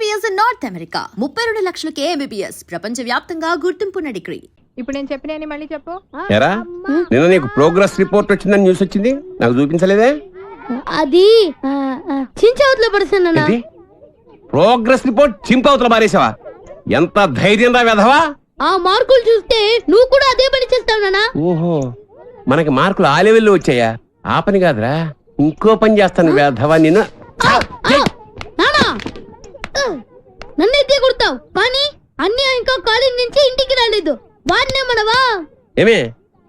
MBBS in North America. 32 లక్షలకే MBBS. ప్రపంచవ్యాప్తంగా గుర్తింపున్న degree. ఇప్పుడు నేను చెప్పినని మళ్ళీ చెప్పు. ఎరా నిన్న నీకు ప్రోగ్రెస్ రిపోర్ట్ వచ్చిందని న్యూస్ వచ్చింది, నాకు చూపించలేదే? అది చించవతలో పడుతున్నా. ప్రోగ్రెస్ రిపోర్ట్ చింపవతల మారేసావా? ఎంత ధైర్యం రా వెధవా! ఆ మార్కులు చూస్తే నువ్వు కూడా అదే పని చేస్తావు నాన్న. ఓహో, మనకి మార్కులు ఆ లెవెల్లో వచ్చాయా? ఆ పని కాదురా, ఇంకో పని చేస్తాను వెధవా నిన్ను. నన్నైతే కొడతావు కానీ అన్నీ ఇంకా కాలేజ్ నుంచి ఇంటికి రాలేదు. వాడినే మనవా? ఏమే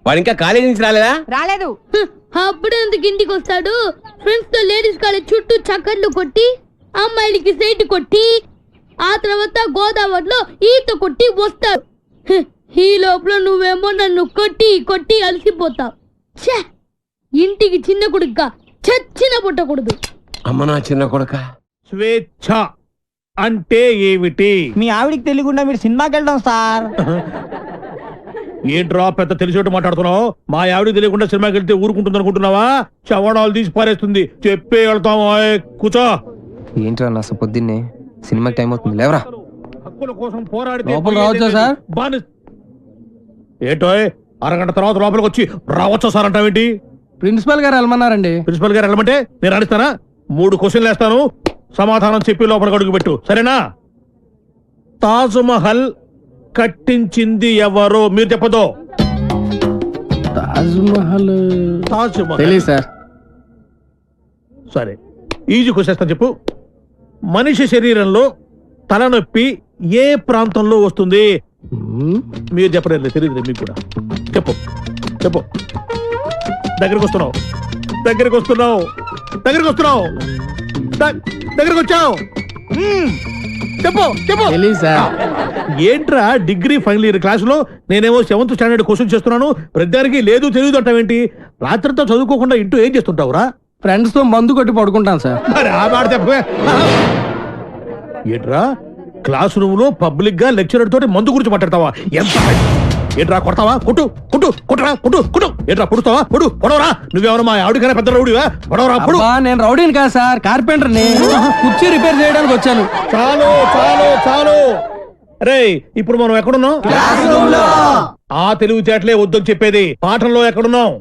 వాడు ఇంకా కాలేజీ నుంచి రాలేదా? రాలేదు. అప్పుడు ఎందుకు ఇంటికి వస్తాడు? ఫ్రెండ్స్ తో లేడీస్ కాలేజ్ చుట్టూ చక్కర్లు కొట్టి, అమ్మాయిలకి సైట్ కొట్టి, ఆ తర్వాత గోదావరిలో ఈత కొట్టి వస్తాడు. ఈ లోపల నువ్వేమో నన్ను కొట్టి కొట్టి అలసిపోతావు. ఇంటికి చిన్న కొడుగ్గా చచ్చిన పుట్టకూడదు. అమ్మ నా చిన్న కొడుక. స్వేచ్ఛ అంటే ఏమిటి? మీ ఆవిడికి తెలియకుండా మీరు సినిమాకి వెళ్దాం సార్. ఏంట్రా పెద్ద తెలిసేట్టు మాట్లాడుతున్నావు? మా ఆవిడికి తెలియకుండా సినిమాకి వెళ్తే ఊరుకుంటుంది అనుకుంటున్నావా? చవడాలు తీసి పారేస్తుంది. చెప్పే వెళ్తాము. కూర్చో. ఏంట్రా నా పొద్దున్నే సినిమాకి టైం అవుతుంది, లేవరా. హక్కుల కోసం పోరాడితే లోపల రావచ్చా సార్? ఏంటో అరగంట తర్వాత లోపలికి వచ్చి రావచ్చా సార్ అంటావేంటి? ప్రిన్సిపల్ గారు వెళ్ళమన్నారండి. ప్రిన్సిపల్ గారు వెళ్ళమంటే నేను అడుగుతానా? 3 క్వశ్చన్లు వేస్తాను, సమాధానం చెప్పి లోపలికి అడుగు పెట్టు, సరేనా? తాజ్ మహల్ కట్టించింది ఎవరు? మీరు చెప్పదు. తాజ్ మహల్ తాజ్ మహల్ తెలియదు సార్. సరే, ఈజీ క్వశ్చన్ చెప్పు. మనిషి శరీరంలో తలనొప్పి ఏ ప్రాంతంలో వస్తుంది? మీరు చెప్పలేదు, తెలియదు మీకు కూడా. చెప్పు చెప్పు. దగ్గరికి వస్తున్నావు, దగ్గరికి వస్తున్నావు, దగ్గరికి వస్తున్నావు, దగ్గరికి వచ్చావు. చెప్పు చెప్పు. తెలియదు సార్. ఏంట్రా డిగ్రీ ఫైనల్ ఇయర్ క్లాసులో నేనేమో 7th స్టాండర్డ్ క్వశ్చన్ చేస్తున్నాను, ప్రతిదానికి లేదు తెలియదు అంటావేంటి? రాత్రితో చదువుకోకుండా ఇంటూ ఏం చేస్తుంటావురా? ఫ్రెండ్స్ తో మందు కొట్టి పడుకుంటాను సార్. మరి ఆ మాట చెప్పవే. ఏంట్రా క్లాస్ రూమ్ లో పబ్లిక్ గా లెక్చరర్ తోటి మందు గురించి మాట్లాడతావా? ఎంత ఏంట్రా కొడతావా? కొట్టు కొట్టు కొట్టరా కొట్టు కొట్టు. ఏంట్రా పొడుస్తావా? పొడు పొడవరా. నువ్వేమన్నా మా ఆవిడకైనా పెద్ద రౌడీవా? పొడవరా పొడు. నేను రౌడీని కాదు సార్, కార్పెంటర్ ని. కుర్చీ రిపేర్ చేయడానికి వచ్చాను. చాలు చాలు చాలు. రే ఇప్పుడు మనం ఎక్కడున్నాం? ఆ తెలివితేటలే వద్దని చెప్పేది. పాఠంలో ఎక్కడున్నాం?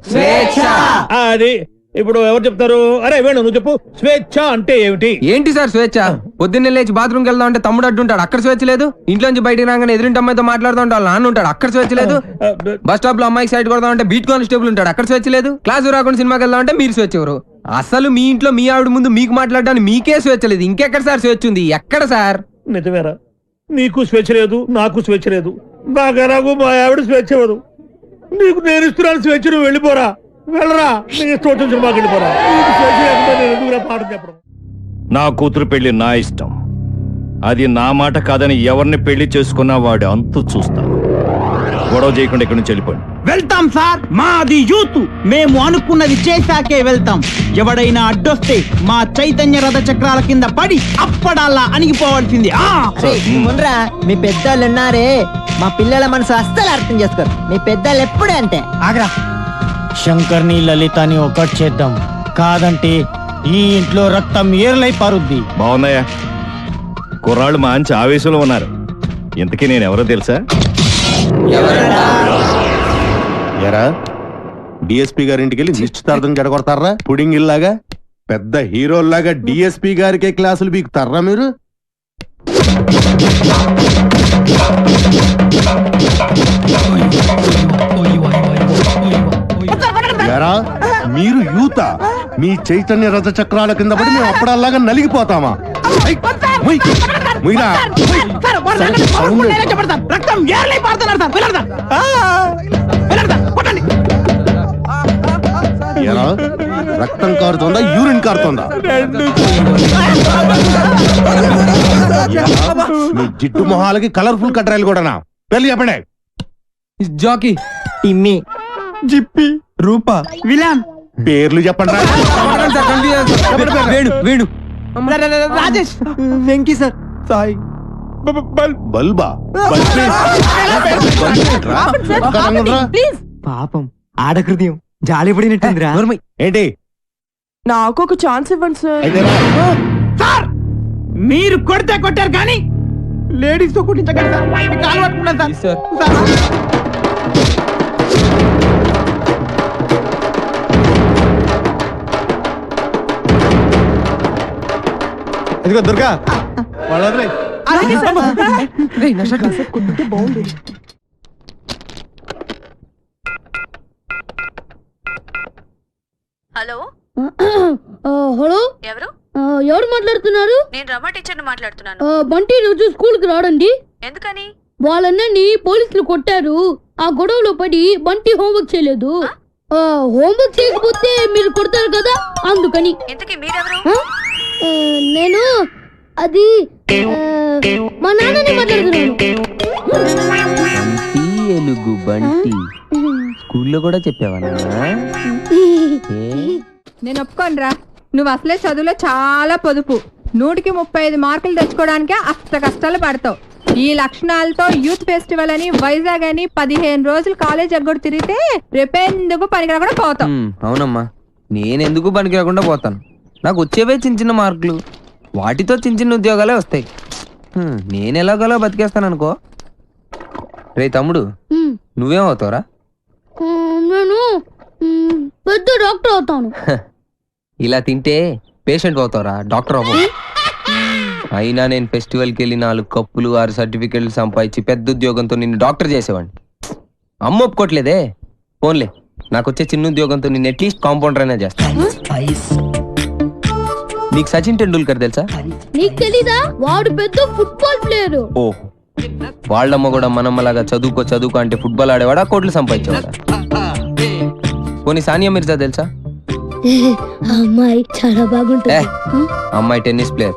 అది ఇప్పుడు ఎవరు చెప్తారు? అరే వేణు నువ్వు చెప్పు. స్వేచ్ఛ అంటే ఏమిటి? ఏంటి సార్ స్వేచ్ఛ? పొద్దున్నే లేచి బాత్రూమ్కి వెళ్దాం అంటే తమ్ముడు అడ్డుంటాడు, అక్కడ స్వేచ్ఛ లేదు. ఇంట్లోంచి బయటికి రాగానే ఎదురింటి అమ్మాయితో మాట్లాడుతూ ఉంటాడు, నాన్న ఉంటాడు, అక్కడ స్వేచ్ఛ లేదు. బస్ స్టాప్ లో అమ్మాయికి సైడ్ కొడదాం అంటే బీట్ కానిస్టేబుల్ ఉంటాడు, అక్కడ స్వేచ్ఛ లేదు. క్లాసు రాకుండా సినిమాకి వెళ్దాం అంటే మీరు స్వేచ్ఛ ఎవరు? అసలు మీ ఇంట్లో మీ ఆవిడ ముందు మీకు మాట్లాడడానికి మీకే స్వేచ్ఛ లేదు, ఇంకెక్కడ సార్ స్వేచ్ఛ ఉంది? ఎక్కడ సార్? నిజమేరా, నీకు స్వేచ్ఛ లేదు, నాకు స్వేచ్ఛ లేదు. నాకు మా ఆవిడ స్వేచ్ఛ ఇవ్వదు. నీకు నేను ఇస్తున్నాను స్వేచ్ఛ, నువ్వు వెళ్ళిపోరా. వెళ్ళరా, నేను ఇష్టం సినిమాకి వెళ్ళిపోరా. పాఠం చెప్పడం. నా కూతురు పెళ్లి నా ఇష్టం, అది నా మాట కాదని ఎవరిని పెళ్లి చేసుకున్నా వాడు అంతు చూస్తాను. గొడవ చేయకుండా ఇక్కడి నుంచి వెళ్ళిపోండి. వెళ్తాం సార్, మాది యూత్, మేము అనుకున్నది చేశాకే వెళ్తాం. ఎవడైనా అడ్డొస్తే మా చైతన్య రథ చక్రాల కింద పడి అప్పడాలా అణిగిపోవాల్సింది. మీ పెద్దోళ్ళు ఉన్నారే, మా పిల్లల మనసు అస్సలు అర్థం చేసుకోరు. మీ పెద్దోళ్ళు ఎప్పుడే అంటే ఆగ్రా. శంకర్ని లలితని ఒకటి చేద్దాం, కాదంటే ఈ ఇంట్లో రక్తం ఏర్లై పారుద్ది. బాగున్నాయా? కుర్రాళ్ళు మంచి ఆవేశంలో ఉన్నారు. ఇంతకీ నేను ఎవరో తెలుసా? ఎరా డిఎస్పీ గారింటికి వెళ్ళి నిశ్చితార్థం జడగొడతారా? పుడింగ్ ఇల్లాగా పెద్ద హీరోల్లాగా డిఎస్పీ గారికే క్లాసులు బీకుతారా మీరు? ఎరా మీరు యూత, మీ చైతన్య రథ చక్రాల కింద పడి మేము అప్పుడల్లాగా నలిగిపోతామా? ఎరా రక్తం కారుతోందా, యూరిన్ కారుతోందా? మీ జిట్టు మొహాలకి కలర్ఫుల్ కట్రాయలు కూడానా? పెళ్లి చెప్పండి. జాకీ, టిమ్మి, జిప్పి, రూపా, విలాన్ పేర్లు చెప్పండి. వేణు, వేణు, రాజేష్, వెంకీ సార్, సాయి, బల్బా పాపం ఆడకృత్యం జాలి పడినట్టుందిరా. ఏంటి? నాకు ఒక ఛాన్స్ ఇవ్వండి సార్. సార్ మీరు కొడితే కొట్టారు కానీ లేడీస్ తో కుట్టించగలరు సార్. మీ కాలు పట్టుకున్నాను సార్. ఇదిగో దుర్గా వాళ్ళు వదిలేయ్. హలో హలో ఎవరు? ఎవరు మాట్లాడుతున్నారు? నేను రమా టీచర్ని మాట్లాడుతున్నాను. బంటి రోజు స్కూల్ కి రాడండి. ఎందుకని? వాళ్ళన్నని పోలీసులు కొట్టారు. ఆ గొడవలో పడి బంటి హోంవర్క్ చేయలేదు. హోంవర్క్ చేయకపోతే మీరు కొడతారు కదా, అందుకని. ఇంతకీ మీరెవరు? నేను అది మా నాన్నని మాట్లాడుతున్నాను. ఎలుగు బంటి స్కూల్లో కూడా చెప్పావా? నేను ఒప్పుకోనరా, నువ్వు అసలే చదువులో చాలా పొదుపు. 100కి 35 మార్కులు తెచ్చుకోవడానికే అస్త కష్టాలు పడతావు. ఈ లక్షణాలతో యూత్ ఫెస్టివల్ అని వైజాగ్ అని 15 రోజులు కాలేజ్ ఎగ్గొడు తిరిగితే రేపెందుకు పనికి రాకుండా పోతావు. అవునమ్మా, నేనెందుకు పనికి రాకుండా పోతాను. నాకు వచ్చేవే చిన్న చిన్న మార్కులు, వాటితో చిన్న చిన్న ఉద్యోగాలే వస్తాయి. నేను ఎలాగోలా బతికేస్తాను అనుకో. రే తమ్ముడు, నువ్వేం అవుతావురా? నేను పెద్ద డాక్టర్ అవుతాను. ఇలా తింటే పేషెంట్ అవుతావురా, డాక్టర్ అవ్వవు. అయినా నేను ఫెస్టివల్కి వెళ్ళి 4 కప్పులు 6 సర్టిఫికెట్లు సంపాదించి పెద్ద ఉద్యోగంతో నిన్ను డాక్టర్ చేసేవాడిని. అమ్మ ఒప్పుకోట్లేదే. పోన్లే, నాకు వచ్చే చిన్న ఉద్యోగంతో నిన్ను అట్లీస్ట్ కాంపౌండర్ అయినా చేస్తాను. నీకు సచిన్ టెండూల్కర్ తెలుసా? నీకు తెలీదా? వాడు పెద్ద ఫుట్బాల్ ప్లేయర్. ఓ, వాళ్ళమ్మ కూడా మనమ్మలాగా చదువుకో అంటే ఫుట్బాల్ ఆడేవాడా, కోట్లు సంపాదించేవాడా? పోనీ సానియా మిర్జా తెలుసా? అమ్మాయి చాలా బాగుంటుంది. అమ్మాయి టెన్నిస్ ప్లేయర్.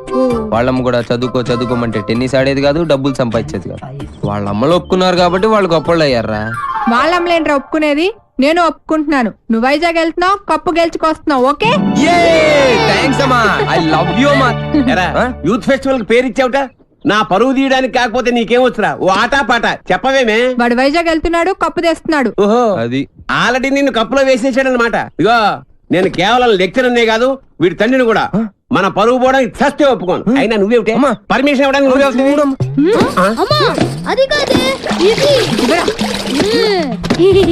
వాళ్ళమ్మ కూడా చదువుకోమంటే టెన్నిస్ ఆడేది కాదు, డబ్బులు సంపాదించేది కాదు. వాళ్ళ అమ్మలు ఒప్పుకున్నారు కాబట్టి వాళ్ళు గొప్పళ్ళు అయ్యారా. వాళ్ళమ్మలేంట్రా ఒప్పుకునేది, నేను ఒప్పుకుంటున్నాను. నువ్వు వైజాగ్ వెళ్తున్నావు, కప్పు గెలుచుకొస్తున్నావు. ఓకే, యూత్ ఫెస్టివల్ కి పేరు ఇచ్చావుట. నా పరువు తీయడానికి కాకపోతే నీకేం వచ్చురా? ఓ ఆటా పాట చెప్పవేమే. వాడు వైజాగ్ వెళ్తున్నాడు, కప్పు తెస్తున్నాడు. ఓహో, అది ఆల్రెడీ నిన్ను కప్పులో వేసేసాడు అనమాట. ఇగో, నేను కేవలం లెక్చరర్నే కాదు, వీడి తండ్రిని కూడా. మన పరువు పోవడానికి చస్తే ఒప్పుకోను. అయినా నువ్వేమిటే పర్మిషన్ ఇవ్వడానికి నువ్వే వస్తుంది. అమ్మా అది కాదే, ఇది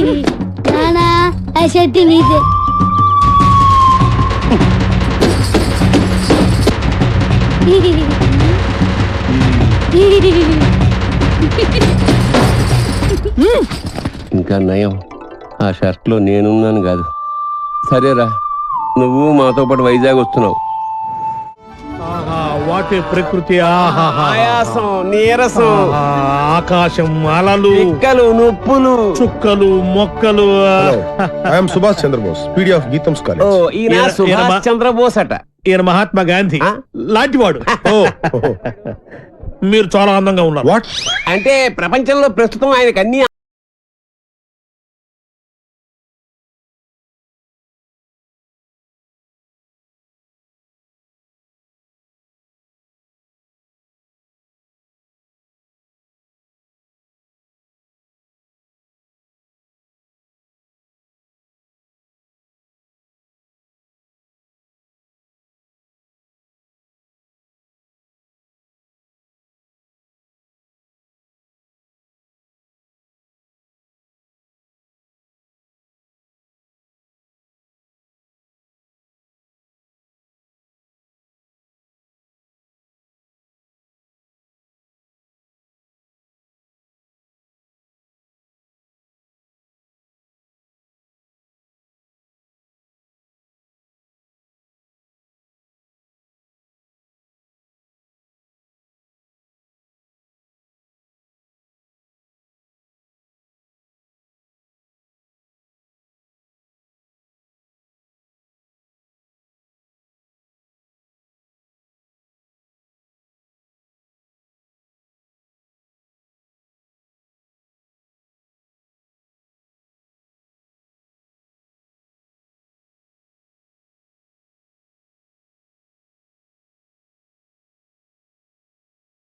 నానా ఆ షర్ట్ నీదే. ఇంకా నయం, ఆ షర్ట్ లో నేనున్నాను కాదు. సరేరా, నువ్వు మాతో పాటు వైజాగ్ వస్తున్నావు. వాటి ప్రకృతి, ఆయాసం, నీరసం, ఆకాశం, అలలు, పిక్కలు, నొప్పులు, చుక్కలు, మొక్కలు. I'm Subhash Chandrabose, PD of GITAM's college. ఈయన సుభాష్ చంద్రబోస్ అట. ఈయన మహాత్మా గాంధీ లాంటివాడు. మీరు చాలా అందంగా ఉన్నారు. వాట్ అంటే ప్రపంచంలో ప్రస్తుతం ఆయనకు అన్ని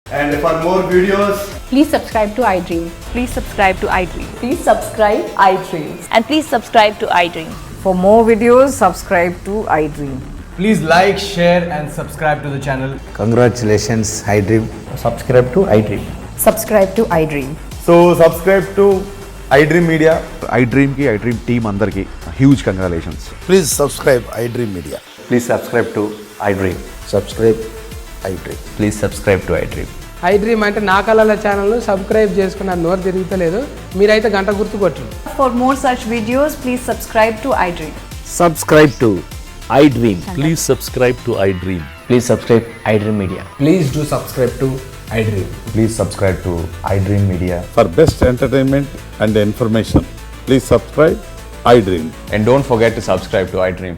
And for more videos, Please subscribe to iDream. Please subscribe to iDream. Please subscribe iDream. And please subscribe to iDream. For more videos, subscribe to iDream. Please like, share and subscribe to the channel. Congratulations, iDream. Subscribe to iDream. Subscribe to I dream. So subscribe to iDream Media. iDream ki iDream team అందరికి huge congratulations. Please subscribe iDream Media. Please subscribe to iDream. Subscribe iDream. Please subscribe to iDream. I dream అంటే నా కళల channel subscribe చేసుకున్న నోరు తిరుగుతలేదు. మీరైతే గంట గుర్తు కొట్టు. For more such videos please subscribe to I dream. Subscribe to iDream. Please subscribe to iDream. Please subscribe iDream Media. Please do subscribe to I dream. Please subscribe to iDream Media. For best entertainment and information please subscribe iDream. And don't forget to subscribe to iDream.